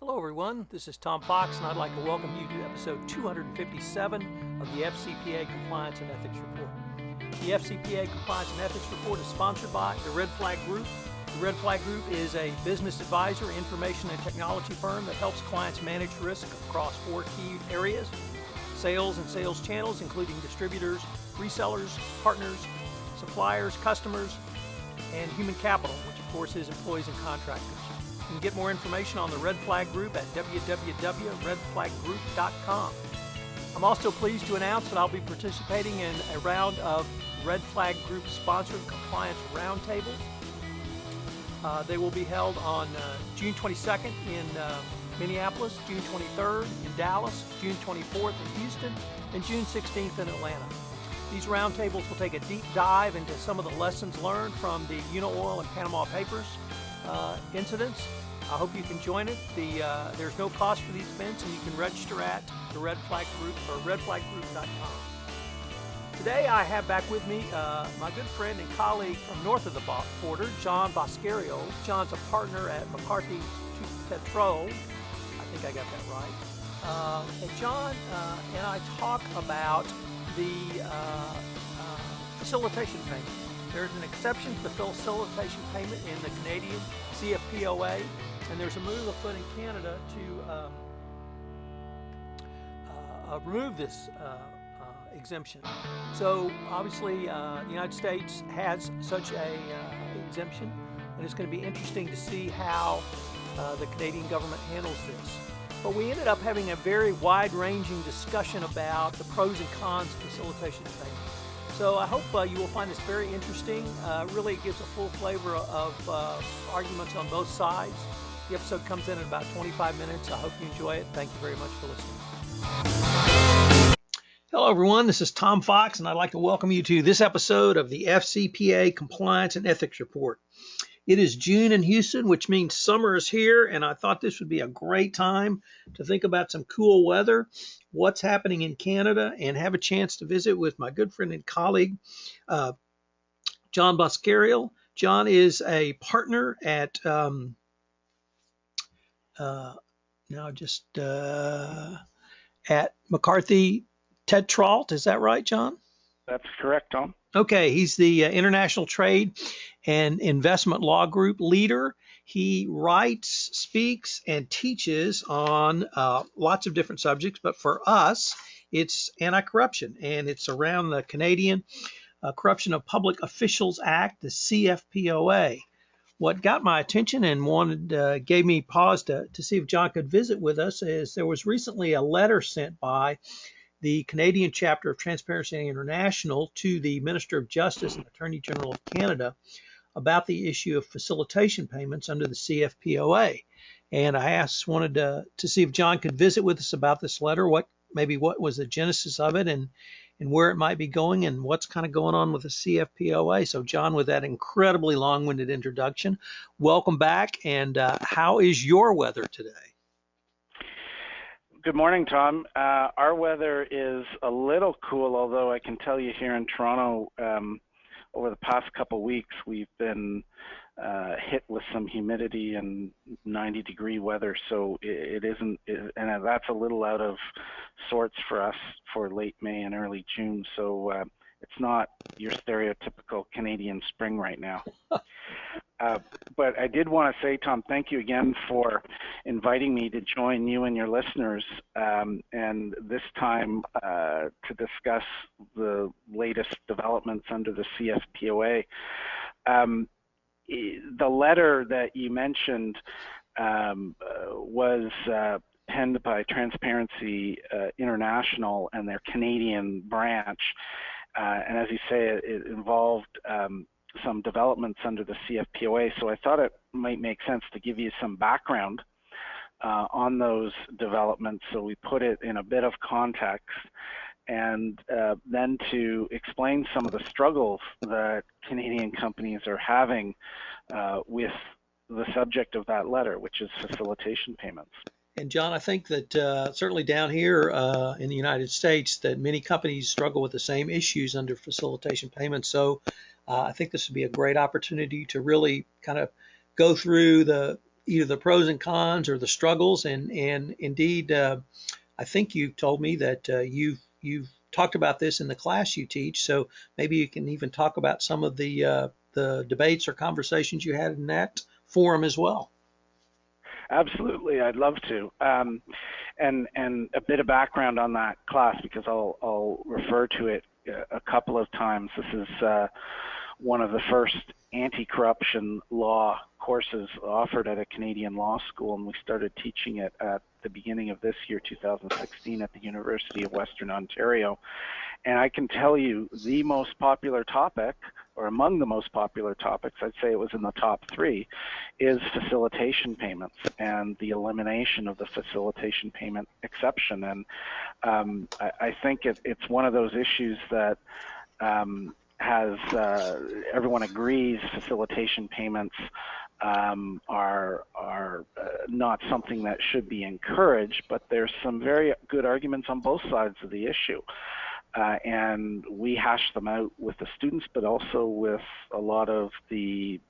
Hello everyone, this is Tom Fox and I'd like to welcome you to episode 257 of the FCPA Compliance and Ethics Report. The FCPA Compliance and Ethics Report is sponsored by the Red Flag Group. The Red Flag Group is a business advisor, information and technology firm that helps clients manage risk across four key areas: sales and sales channels, including distributors, resellers, partners, suppliers, customers, and human capital, which of course is employees and contractors. You can get more information on the Red Flag Group at www.redflaggroup.com. I'm also pleased to announce that I'll be participating in a round of Red Flag Group sponsored compliance roundtables. They will be held on June 22nd in Minneapolis, June 23rd in Dallas, June 24th in Houston, and June 16th in Atlanta. These roundtables will take a deep dive into some of the lessons learned from the Unaoil and Panama Papers incidents. I hope you can join it. There's no cost for these events, and you can register at the Red Flag Group or redflaggroup.com. Today I have back with me my good friend and colleague from north of the border, John Boscariol. John's a partner at McCarthy Tetrol. I think I got that right. And John and I talk about the facilitation payment. There's an exception to the facilitation payment in the Canadian CFPOA, and there's a move afoot in Canada to remove this exemption. So obviously the United States has such a exemption, and it's going to be interesting to see how the Canadian government handles this. But we ended up having a very wide-ranging discussion about the pros and cons of facilitation payment. So I hope you will find this very interesting. Really it gives a full flavor of arguments on both sides. The episode comes in about 25 minutes. I hope you enjoy it. Thank you very much for listening. Hello everyone, this is Tom Fox, and I'd like to welcome you to this episode of the FCPA Compliance and Ethics Report. It is June in Houston, which means summer is here, and I thought this would be a great time to think about some cool weather, what's happening in Canada, and have a chance to visit with my good friend and colleague, John Boscariol. John is a partner at at McCarthy Tetrol. Is that right, John? That's correct, Tom. Okay, he's the International Trade and Investment Law Group leader. He writes, speaks, and teaches on lots of different subjects, but for us, it's anti-corruption, and it's around the Canadian Corruption of Public Officials Act, the CFPOA. What got my attention and gave me pause to see if John could visit with us is there was recently a letter sent by the Canadian chapter of Transparency International to the Minister of Justice and Attorney General of Canada about the issue of facilitation payments under the CFPOA. And I wanted to see if John could visit with us about this letter, what was the genesis of it, and where it might be going, and what's kind of going on with the CFPOA. So John, with that incredibly long-winded introduction, welcome back, and how is your weather today? Good morning, Tom. Our weather is a little cool, although I can tell you here in Toronto, over the past couple weeks, we've been hit with some humidity and 90-degree weather, so and that's a little out of sorts for us for late May and early June, so it's not your stereotypical Canadian spring right now. But I did want to say, Tom, thank you again for inviting me to join you and your listeners, and this time to discuss the latest developments under the CFPOA. The letter that you mentioned was penned by Transparency International and their Canadian branch, and as you say, it involved some developments under the CFPOA, so I thought it might make sense to give you some background on those developments, so we put it in a bit of context, and then to explain some of the struggles that Canadian companies are having with the subject of that letter, which is facilitation payments. And John, I think that certainly down here in the United States that many companies struggle with the same issues under facilitation payments. So I think this would be a great opportunity to really kind of go through the either the pros and cons or the struggles. And indeed, I think you told me that you've talked about this in the class you teach. So maybe you can even talk about some of the debates or conversations you had in that forum as well. Absolutely, I'd love to. And a bit of background on that class, because I'll refer to it a couple of times. This is one of the first anti-corruption law courses offered at a Canadian law school, and we started teaching it at the beginning of this year, 2016, at the University of Western Ontario. And I can tell you the most popular topic, or among the most popular topics, I'd say it was in the top 3, is facilitation payments and the elimination of the facilitation payment exception. And I think it's one of those issues that has everyone agrees facilitation payments are not something that should be encouraged, but there's some very good arguments on both sides of the issue. And we hashed them out with the students, but also with a lot of the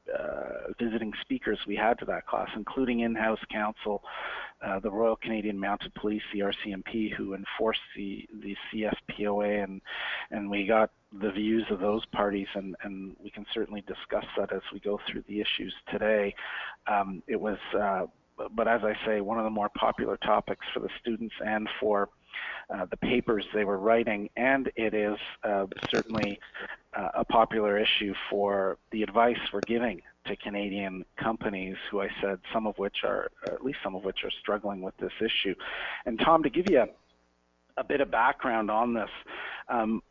visiting speakers we had to that class, including in-house counsel, the Royal Canadian Mounted Police, the RCMP, who enforced the CFPOA, and we got the views of those parties, and we can certainly discuss that as we go through the issues today. It was, but as I say, one of the more popular topics for the students and for the papers they were writing, and it is certainly a popular issue for the advice we're giving to Canadian companies, who I said some of which are, or at least some of which are struggling with this issue. And Tom, to give you a bit of background on this,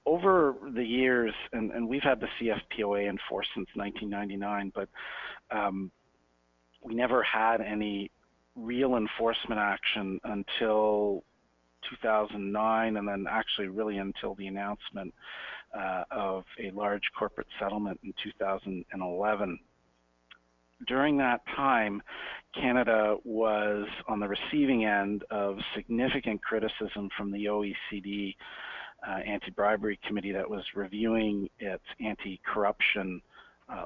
over the years, and we've had the CFPOA in force since 1999, but we never had any real enforcement action until 2009, and then actually really until the announcement of a large corporate settlement in 2011. During that time, Canada was on the receiving end of significant criticism from the OECD anti-bribery committee that was reviewing its anti-corruption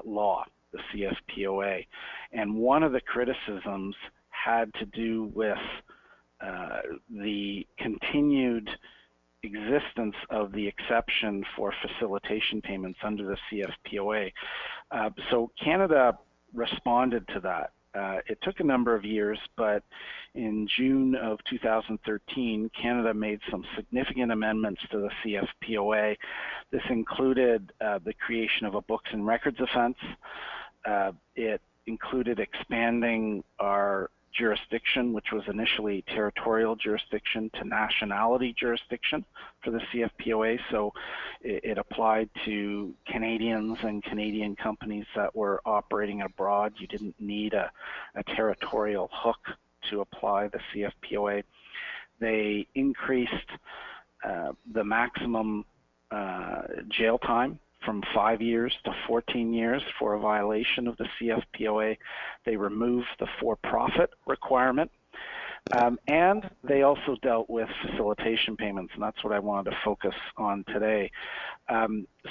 law, the CFPOA. And one of the criticisms had to do with the continued existence of the exception for facilitation payments under the CFPOA. So Canada responded to that. It took a number of years, but in June of 2013, Canada made some significant amendments to the CFPOA. This included the creation of a books and records offense. It included expanding our jurisdiction, which was initially territorial jurisdiction, to nationality jurisdiction for the CFPOA. So it applied to Canadians and Canadian companies that were operating abroad. You didn't need a territorial hook to apply the CFPOA. They increased the maximum jail time from 5 years to 14 years for a violation of the CFPOA. They removed the for-profit requirement. And they also dealt with facilitation payments, and that's what I wanted to focus on today.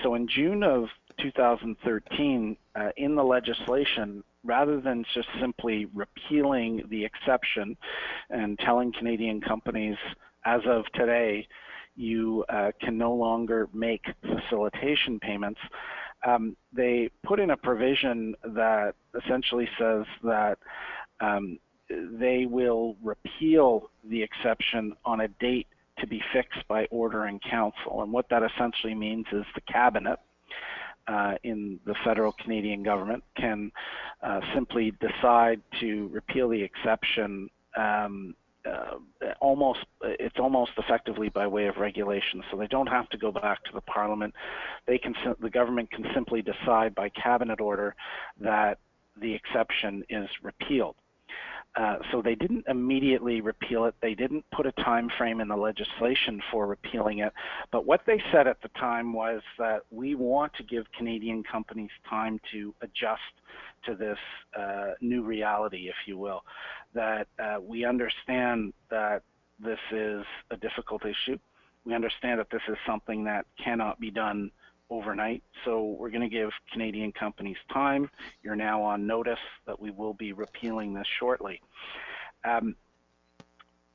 So in June of 2013, in the legislation, rather than just simply repealing the exception and telling Canadian companies, as of today, you can no longer make facilitation payments, they put in a provision that essentially says that they will repeal the exception on a date to be fixed by order in council. And what that essentially means is the cabinet in the federal Canadian government can simply decide to repeal the exception. It's almost effectively by way of regulation, so they don't have to go back to the Parliament. The government can simply decide by cabinet order that the exception is repealed. So they didn't immediately repeal it. They didn't put a time frame in the legislation for repealing it. But what they said at the time was that we want to give Canadian companies time to adjust to this new reality, if you will, that we understand that this is a difficult issue. We understand that this is something that cannot be done overnight. So we're going to give Canadian companies time. You're now on notice that we will be repealing this shortly.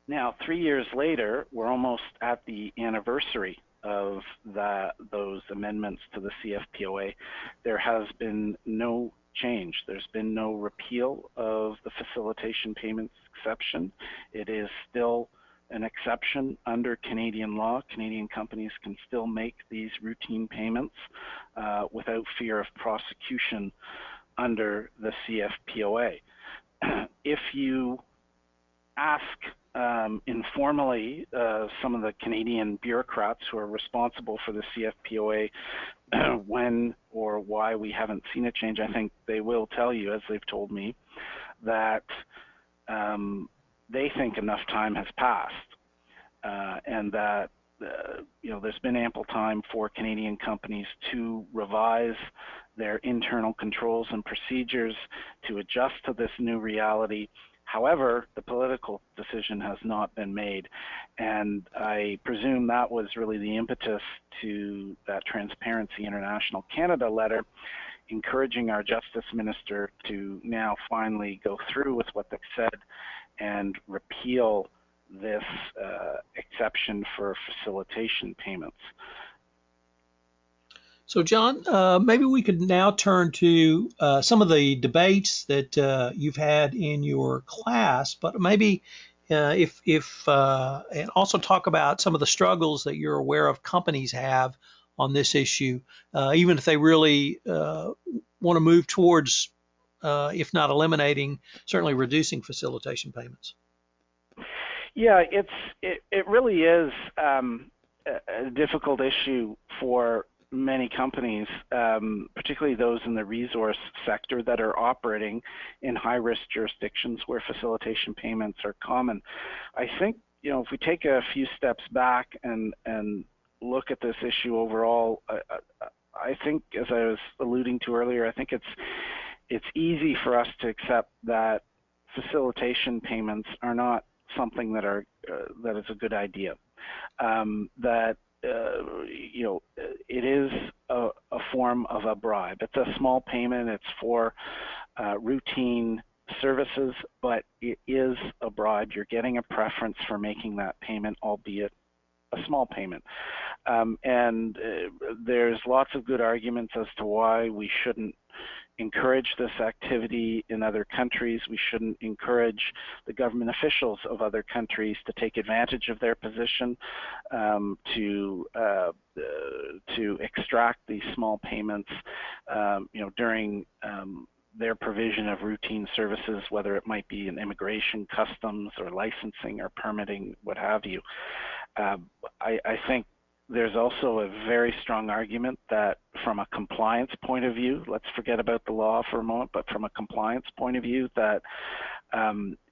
Now, 3 years later, we're almost at the anniversary of those amendments to the CFPOA. There has been no change. There's been no repeal of the facilitation payments exception. It is still an exception under Canadian law. Canadian companies can still make these routine payments without fear of prosecution under the CFPOA. If you ask informally some of the Canadian bureaucrats who are responsible for the CFPOA when or why we haven't seen a change, I think they will tell you, as they've told me, that they think enough time has passed and that there's been ample time for Canadian companies to revise their internal controls and procedures to adjust to this new reality. However, the political decision has not been made, and I presume that was really the impetus to that Transparency International Canada letter encouraging our Justice Minister to now finally go through with what they've said and repeal this exception for facilitation payments. So, John, maybe we could now turn to some of the debates that you've had in your class, but maybe and also talk about some of the struggles that you're aware of companies have on this issue, even if they really want to move towards, if not eliminating, certainly reducing facilitation payments. Yeah, it really is a difficult issue for many companies, particularly those in the resource sector that are operating in high-risk jurisdictions where facilitation payments are common. I think, if we take a few steps back and look at this issue overall, I think, as I was alluding to earlier, I think it's easy for us to accept that facilitation payments are not something that is a good idea. It is a form of a bribe. It's a small payment. It's for routine services, but it is a bribe. You're getting a preference for making that payment, albeit a small payment. There's lots of good arguments as to why we shouldn't encourage this activity in other countries. We shouldn't encourage the government officials of other countries to take advantage of their position to extract these small payments, during their provision of routine services, whether it might be in immigration, customs, or licensing, or permitting, what have you. I think there's also a very strong argument that from a compliance point of view, let's forget about the law for a moment, but from a compliance point of view, that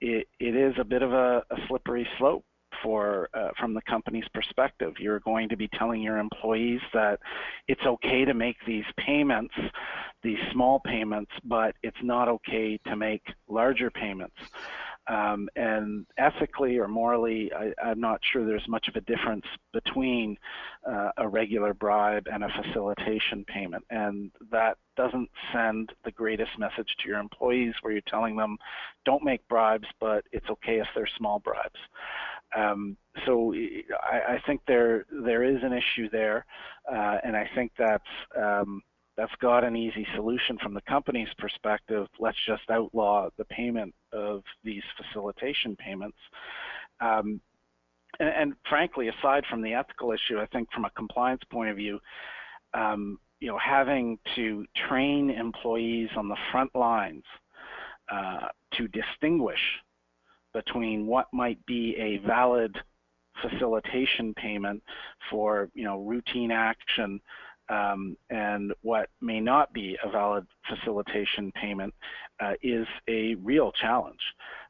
it is a bit of a slippery slope from the company's perspective. You're going to be telling your employees that it's okay to make these payments, these small payments, but it's not okay to make larger payments. And ethically or morally, I'm not sure there's much of a difference between a regular bribe and a facilitation payment. And that doesn't send the greatest message to your employees, where you're telling them, don't make bribes, but it's okay if they're small bribes. So I think there is an issue there, and I think that's got an easy solution from the company's perspective. Let's just outlaw the payment of these facilitation payments. And frankly, aside from the ethical issue, I think from a compliance point of view, having to train employees on the front lines to distinguish between what might be a valid facilitation payment for routine action and what may not be a valid facilitation payment is a real challenge.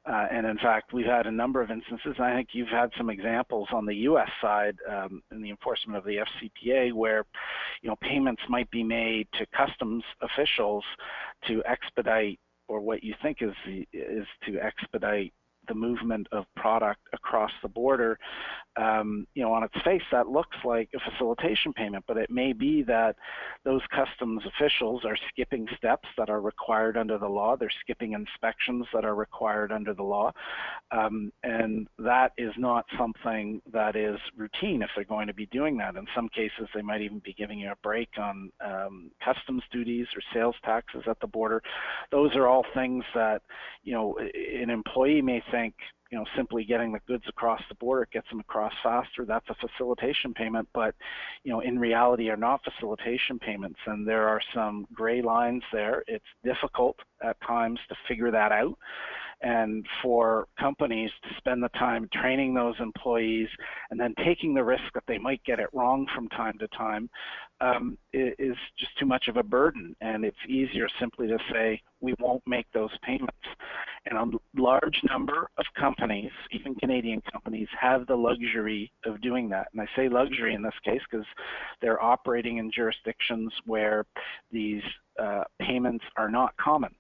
And in fact, we've had a number of instances, and I think you've had some examples on the U.S. side in the enforcement of the FCPA, where payments might be made to customs officials to expedite, or what you think is to expedite, the movement of product across across the border, on its face, that looks like a facilitation payment, but it may be that those customs officials are skipping steps that are required under the law. They're skipping inspections that are required under the law. And that is not something that is routine if they're going to be doing that. In some cases, they might even be giving you a break on customs duties or sales taxes at the border. Those are all things that, an employee may think, simply getting the goods across the border gets them across faster. That's a facilitation payment, but, in reality are not facilitation payments. And there are some gray lines there. It's difficult at times to figure that out. And for companies to spend the time training those employees and then taking the risk that they might get it wrong from time to time is just too much of a burden. And it's easier simply to say, we won't make those payments. And a large number of companies, even Canadian companies, have the luxury of doing that. And I say luxury in this case because they're operating in jurisdictions where these payments are not common.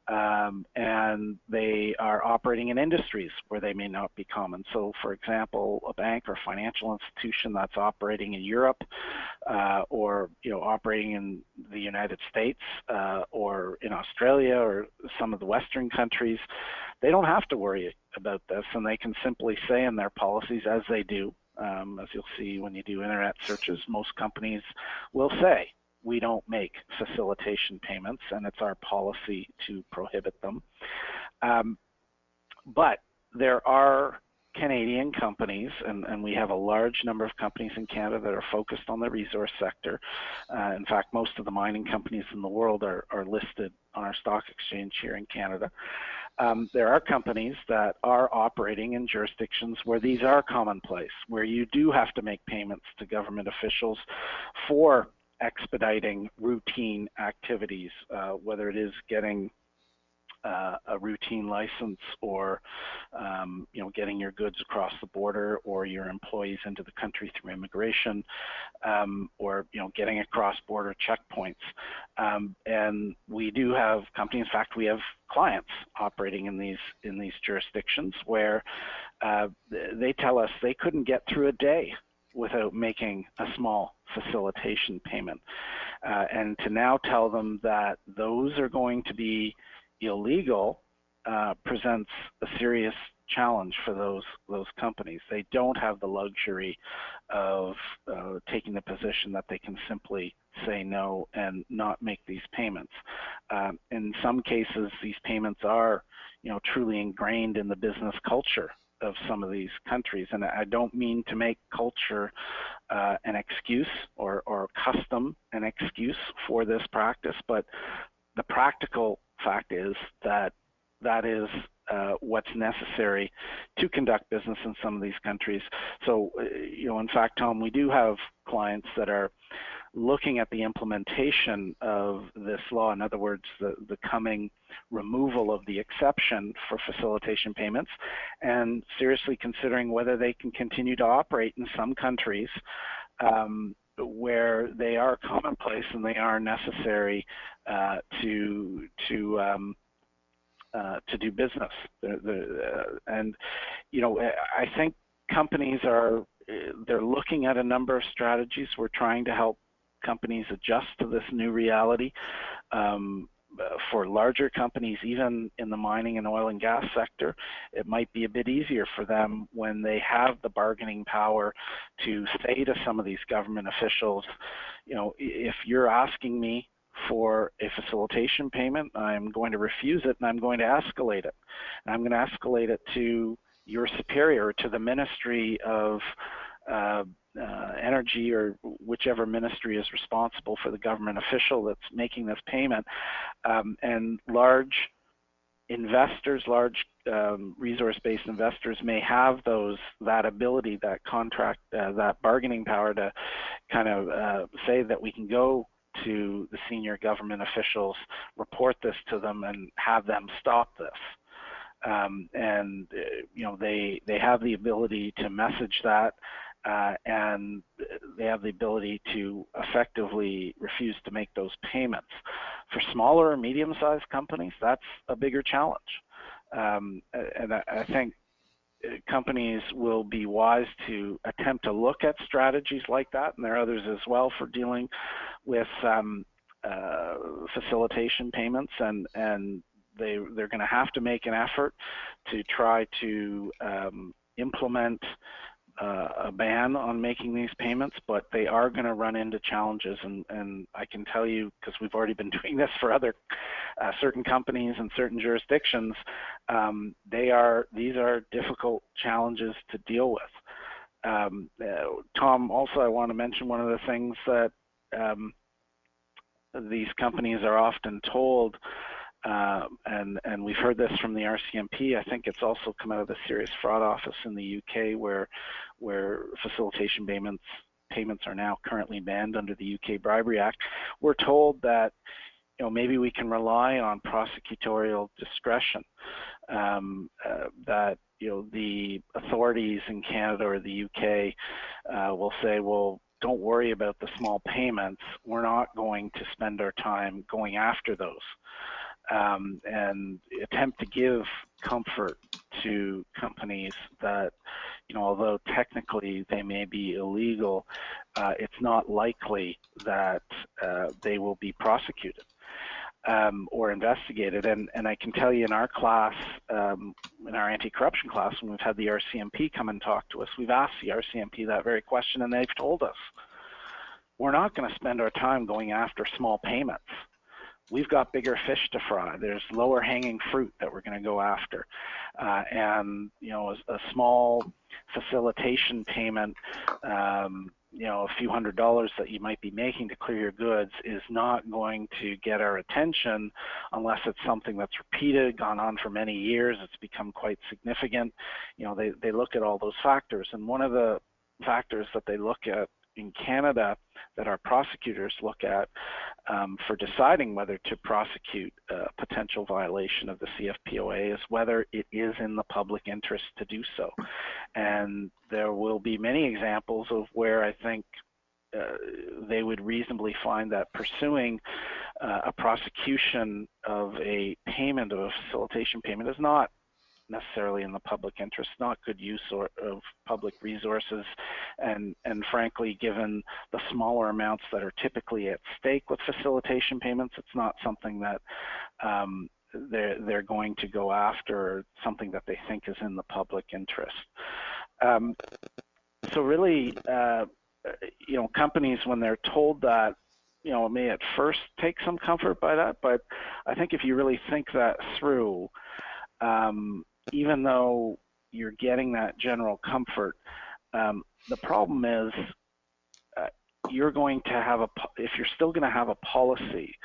And they are operating in industries where they may not be common. So, for example, a bank or financial institution that's operating in Europe or operating in the United States or in Australia or some of the Western countries, they don't have to worry about this, and they can simply say in their policies, as they do, as you'll see when you do internet searches, most companies will say, we don't make facilitation payments, and it's our policy to prohibit them. But there are Canadian companies, and we have a large number of companies in Canada that are focused on the resource sector. In fact, most of the mining companies in the world are listed on our stock exchange here in Canada. There are companies that are operating in jurisdictions where these are commonplace, where you do have to make payments to government officials for expediting routine activities, whether it is getting a routine license or getting your goods across the border or your employees into the country through immigration, or getting across border checkpoints. And we do have companies, in fact we have clients operating in these jurisdictions where they tell us they couldn't get through a day without making a small facilitation payment. And to now tell them that those are going to be illegal presents a serious challenge for those companies. They don't have the luxury of taking the position that they can simply say no and not make these payments. In some cases, these payments are truly ingrained in the business culture of some of these countries. And I don't mean to make culture an excuse or custom an excuse for this practice, but the practical fact is that that is what's necessary to conduct business in some of these countries. So, in fact, Tom, we do have clients that are looking at the implementation of this law, in other words, the coming removal of the exception for facilitation payments, and seriously considering whether they can continue to operate in some countries where they are commonplace and they are necessary to do business. And I think companies they're looking at a number of strategies. We're trying to help companies adjust to this new reality. For larger companies, even in the mining and oil and gas sector, it might be a bit easier for them when they have the bargaining power to say to some of these government officials, if you're asking me for a facilitation payment, I'm going to refuse it and I'm going to escalate it. And I'm going to escalate it to your superior, to the Ministry of Energy, or whichever ministry is responsible for the government official that's making this payment. And large investors, large resource-based investors may have that ability, that bargaining power to kind of say that we can go to the senior government officials, report this to them, and have them stop this. And they have the ability to message that, and they have the ability to effectively refuse to make those payments. For smaller or medium-sized companies, that's a bigger challenge. And I think companies will be wise to attempt to look at strategies like that, and there are others as well for dealing with facilitation payments, and they're going to have to make an effort to try to implement a ban on making these payments, but they are going to run into challenges, and I can tell you, because we've already been doing this for other certain companies and certain jurisdictions, these are difficult challenges to deal with. Tom, also I want to mention one of the things that these companies are often told, and we've heard this from the RCMP. I think it's also come out of the Serious Fraud Office in the UK, where facilitation payments are now currently banned under the UK Bribery Act. We're told that maybe we can rely on prosecutorial discretion, that the authorities in Canada or the UK will say, well, don't worry about the small payments. We're not going to spend our time going after those. And attempt to give comfort to companies that, although technically they may be illegal, it's not likely that they will be prosecuted or investigated. And I can tell you in our class, in our anti-corruption class, when we've had the RCMP come and talk to us, we've asked the RCMP that very question, and they've told us, we're not going to spend our time going after small payments. We've got bigger fish to fry. There's lower hanging fruit that we're going to go after. And, a small facilitation payment, a few $100s that you might be making to clear your goods is not going to get our attention unless it's something that's repeated, gone on for many years, it's become quite significant. They look at all those factors. And one of the factors that they look at in Canada that our prosecutors look at for deciding whether to prosecute a potential violation of the CFPOA is whether it is in the public interest to do so. And there will be many examples of where I think they would reasonably find that pursuing a prosecution of a payment, of a facilitation payment, is not necessarily in the public interest, not good use of public resources, and frankly, given the smaller amounts that are typically at stake with facilitation payments, it's not something that they're going to go after, or something that they think is in the public interest. So really, companies, when they're told that, may at first take some comfort by that, but I think if you really think that through, even though you're getting that general comfort, the problem is you're going to have if you're still going to have a policy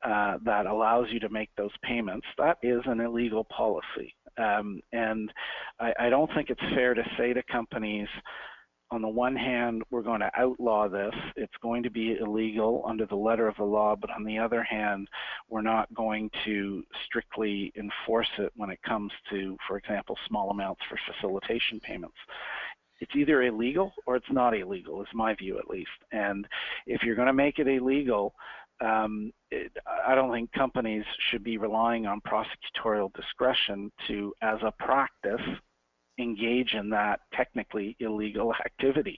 that allows you to make those payments, that is an illegal policy. And I don't think it's fair to say to companies, on the one hand, we're going to outlaw this. It's going to be illegal under the letter of the law, but on the other hand, we're not going to strictly enforce it when it comes to, for example, small amounts for facilitation payments. It's either illegal or it's not illegal, is my view at least. And if you're going to make it illegal, I don't think companies should be relying on prosecutorial discretion to, as a practice, engage in that technically illegal activity.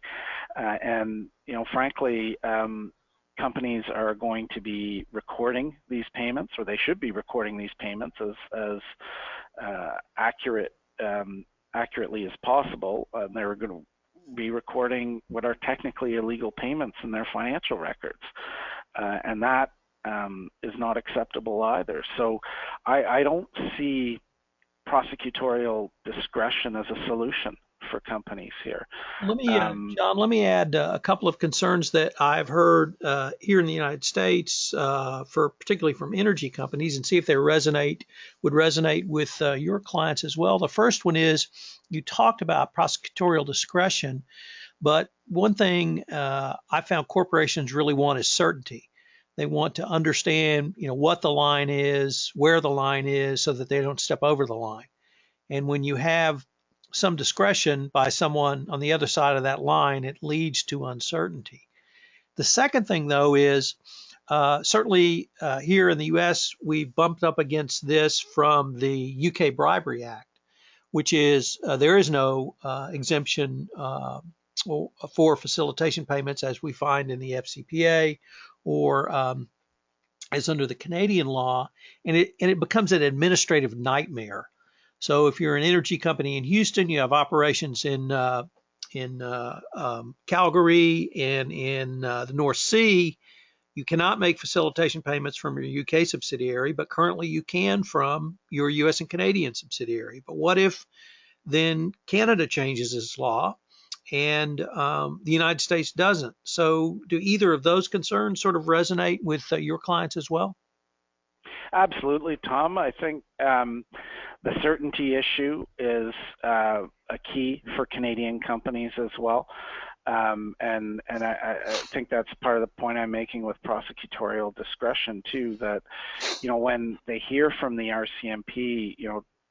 And frankly, companies are going to be recording these payments, or they should be recording these payments as accurately as possible. They're going to be recording what are technically illegal payments in their financial records, and that is not acceptable either. So I don't see prosecutorial discretion as a solution for companies here. Let me, John, let me add a couple of concerns that I've heard here in the United States, particularly from energy companies, and see if they would resonate with your clients as well. The first one is, you talked about prosecutorial discretion, but one thing I found corporations really want is certainty. They want to understand, what the line is, where the line is, so that they don't step over the line. And when you have some discretion by someone on the other side of that line, it leads to uncertainty. The second thing, though, is certainly here in the U.S., we've bumped up against this from the UK Bribery Act, which is there is no exemption for facilitation payments as we find in the FCPA or as under the Canadian law, and it becomes an administrative nightmare. So if you're an energy company in Houston, you have operations in Calgary and in the North Sea, you cannot make facilitation payments from your UK subsidiary, but currently you can from your US and Canadian subsidiary. But what if then Canada changes its law and the United States doesn't? So do either of those concerns sort of resonate with your clients as well? Absolutely, Tom. I think the certainty issue is a key for Canadian companies as well. And I think that's part of the point I'm making with prosecutorial discretion too, that, when they hear from the RCMP,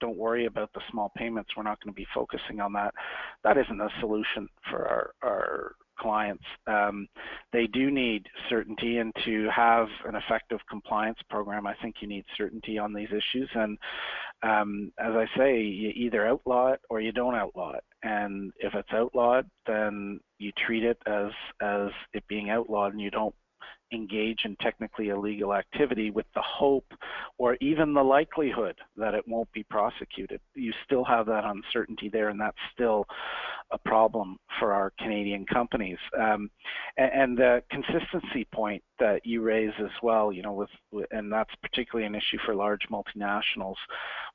don't worry about the small payments, we're not going to be focusing on that. That isn't a solution for our clients. They do need certainty, and to have an effective compliance program, I think you need certainty on these issues. And as I say, you either outlaw it or you don't outlaw it. And if it's outlawed, then you treat it as it being outlawed, and you don't engage in technically illegal activity with the hope or even the likelihood that it won't be prosecuted. You still have that uncertainty there, and that's still a problem for our Canadian companies. And the consistency point that you raise as well, and that's particularly an issue for large multinationals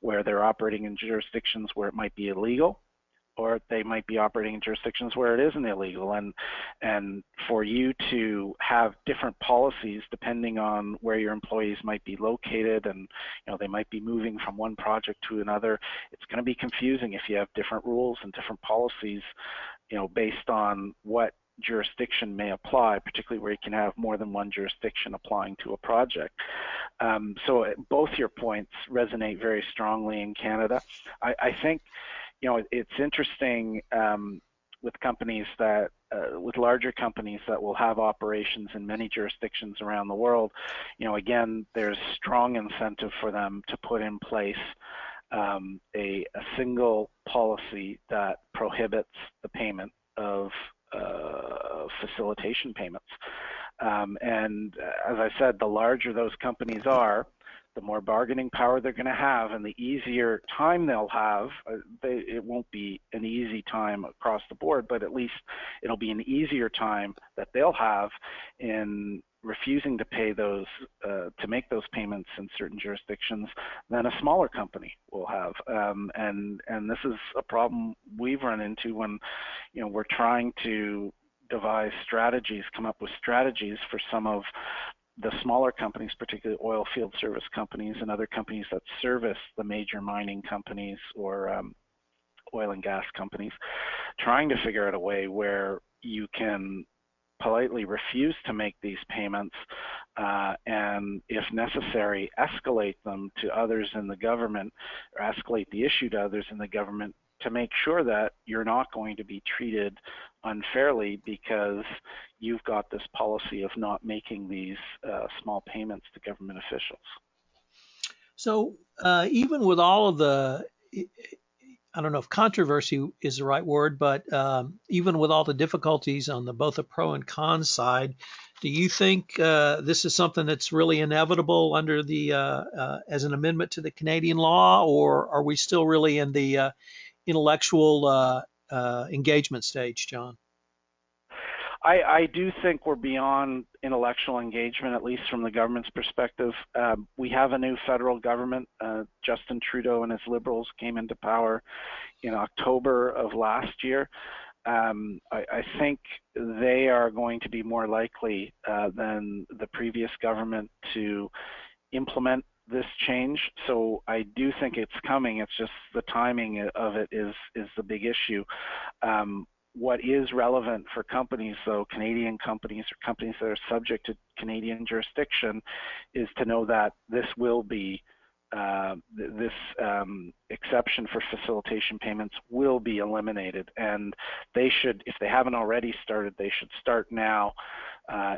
where they're operating in jurisdictions where it might be illegal, or they might be operating in jurisdictions where it isn't illegal. And for you to have different policies depending on where your employees might be located, and they might be moving from one project to another, it's going to be confusing if you have different rules and different policies, based on what jurisdiction may apply, particularly where you can have more than one jurisdiction applying to a project. So both your points resonate very strongly in Canada. I think it's interesting with companies that, with larger companies that will have operations in many jurisdictions around the world. Again, there's strong incentive for them to put in place a single policy that prohibits the payment of facilitation payments. And as I said, the larger those companies are, the more bargaining power they're going to have, and the easier time they'll have. It won't be an easy time across the board, but at least it'll be an easier time that they'll have in refusing to pay those, to make those payments in certain jurisdictions than a smaller company will have. And this is a problem we've run into when, we're trying to devise strategies, come up with strategies for some of the smaller companies, particularly oil field service companies and other companies that service the major mining companies or oil and gas companies, trying to figure out a way where you can politely refuse to make these payments and, if necessary, escalate them to others in the government, or escalate the issue to others in the government, to make sure that you're not going to be treated unfairly because you've got this policy of not making these small payments to government officials. So even with all of the, I don't know if controversy is the right word, but even with all the difficulties on both the pro and con side, do you think this is something that's really inevitable under the as an amendment to the Canadian law, or are we still really in the intellectual engagement stage, John? I do think we're beyond intellectual engagement, at least from the government's perspective. We have a new federal government. Justin Trudeau and his Liberals came into power in October of last year. I think they are going to be more likely than the previous government to implement this change. So I do think it's coming. It's just the timing of it is the big issue. What is relevant for companies, though, Canadian companies or companies that are subject to Canadian jurisdiction, is to know that this will be, this exception for facilitation payments will be eliminated. And they should, if they haven't already started, they should start now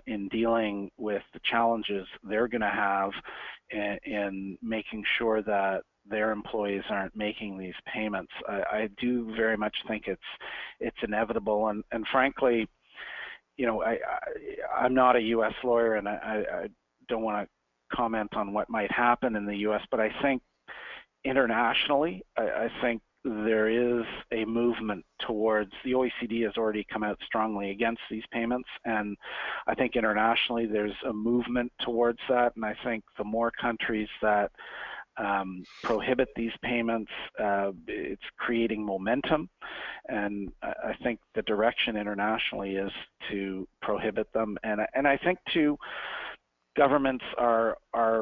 in dealing with the challenges they're going to have in making sure that their employees aren't making these payments. I do very much think it's inevitable, and frankly, I'm not a U.S. lawyer, and I don't want to comment on what might happen in the U.S., but I think internationally, I think there is a movement towards, the OECD has already come out strongly against these payments, and I think internationally there's a movement towards that, and I think the more countries that prohibit these payments, it's creating momentum, and I think the direction internationally is to prohibit them, and I think too, governments are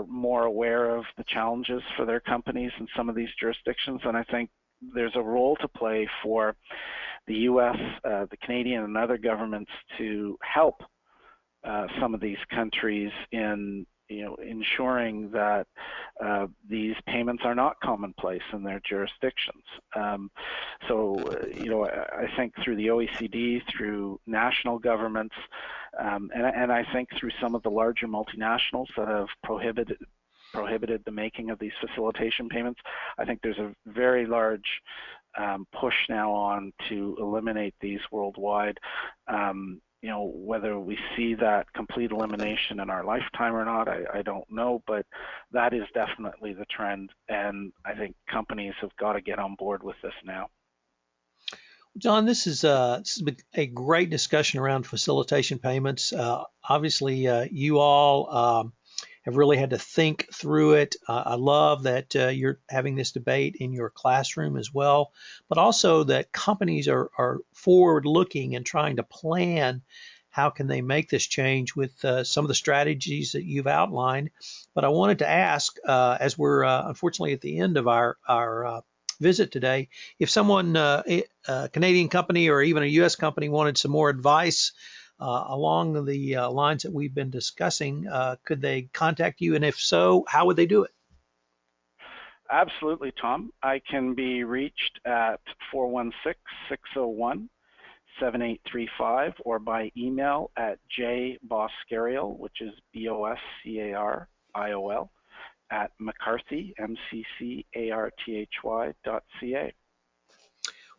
more aware of the challenges for their companies in some of these jurisdictions, and I think there's a role to play for the U.S., the Canadian, and other governments to help some of these countries in ensuring that these payments are not commonplace in their jurisdictions. I think through the OECD, through national governments, and I think through some of the larger multinationals that have prohibited the making of these facilitation payments, I think there's a very large push now on to eliminate these worldwide. Whether we see that complete elimination in our lifetime or not, I don't know, but that is definitely the trend, and I think companies have got to get on board with this now. John, this has been a great discussion around facilitation payments. Obviously, you all have really had to think through it. I love that you're having this debate in your classroom as well, but also that companies are forward-looking and trying to plan how can they make this change with some of the strategies that you've outlined. But I wanted to ask, as we're unfortunately at the end of our visit today, if someone, a Canadian company or even a U.S. company, wanted some more advice along the lines that we've been discussing, could they contact you? And if so, how would they do it? Absolutely, Tom. I can be reached at 416-601-7835 or by email at jboscariol, which is Boscariol, at McCarthy, MCCARTHY.ca.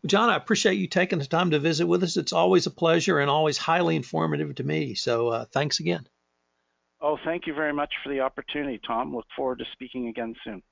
Well, John, I appreciate you taking the time to visit with us. It's always a pleasure and always highly informative to me. So thanks again. Oh, thank you very much for the opportunity, Tom. Look forward to speaking again soon.